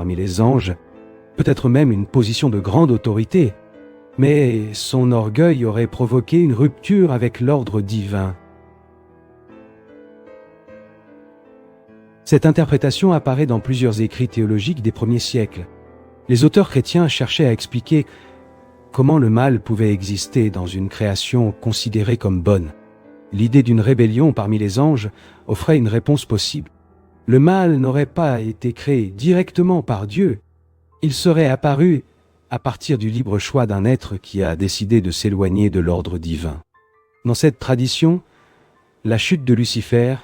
parmi les anges, peut-être même une position de grande autorité, mais son orgueil aurait provoqué une rupture avec l'ordre divin. Cette interprétation apparaît dans plusieurs écrits théologiques des premiers siècles. Les auteurs chrétiens cherchaient à expliquer comment le mal pouvait exister dans une création considérée comme bonne. L'idée d'une rébellion parmi les anges offrait une réponse possible. Le mal n'aurait pas été créé directement par Dieu. Il serait apparu à partir du libre choix d'un être qui a décidé de s'éloigner de l'ordre divin. Dans cette tradition, la chute de Lucifer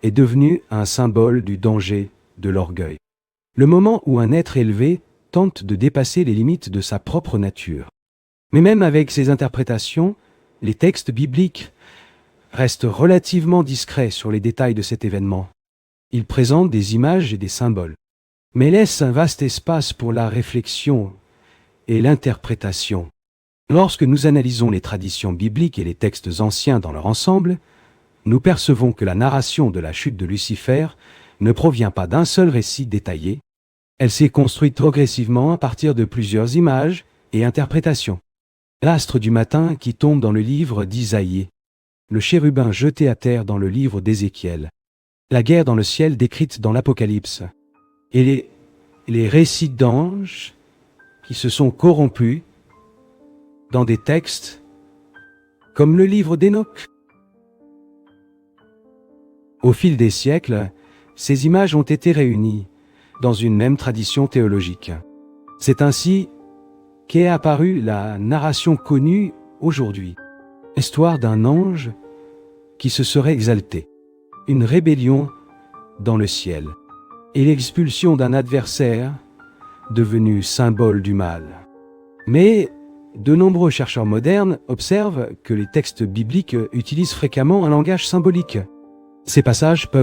est devenue un symbole du danger de l'orgueil. Le moment où un être élevé tente de dépasser les limites de sa propre nature. Mais même avec ces interprétations, les textes bibliques restent relativement discrets sur les détails de cet événement. Ils présentent des images et des symboles, mais laissent un vaste espace pour la réflexion et l'interprétation. Lorsque nous analysons les traditions bibliques et les textes anciens dans leur ensemble, nous percevons que la narration de la chute de Lucifer ne provient pas d'un seul récit détaillé. Elle s'est construite progressivement à partir de plusieurs images et interprétations. L'astre du matin qui tombe dans le livre d'Isaïe, le chérubin jeté à terre dans le livre d'Ézéchiel, la guerre dans le ciel décrite dans l'Apocalypse, et les récits d'anges qui se sont corrompus dans des textes comme le livre d'Enoch. Au fil des siècles, ces images ont été réunies dans une même tradition théologique. C'est ainsi qu'est apparue la narration connue aujourd'hui, histoire d'un ange qui se serait exalté, une rébellion dans le ciel et l'expulsion d'un adversaire devenu symbole du mal. Mais de nombreux chercheurs modernes observent que les textes bibliques utilisent fréquemment un langage symbolique. Ces passages peuvent